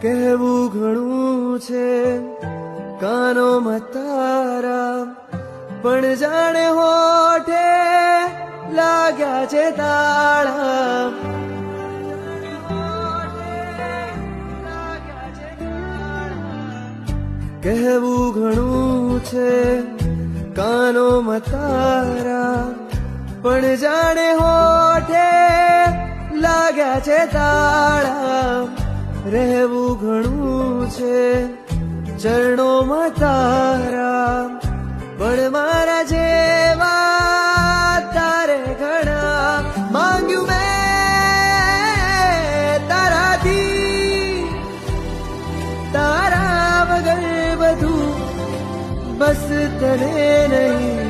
કહેવું ઘણું છે કાનોમાં તારા, પણ જાણે હોઠે લાગ્યા છે તાળા. કહેવું ઘણું છે કાનોમાં તારા, પણ જાણે હોઠે લાગ્યા છે તાળા. રહેવું ઘણું છે ચરણોમાં તારા, પણ મારા જેવા તારે ઘણા. માંગ્યું મેં તારાથી, તારા વગર બધું બસ તને નહીં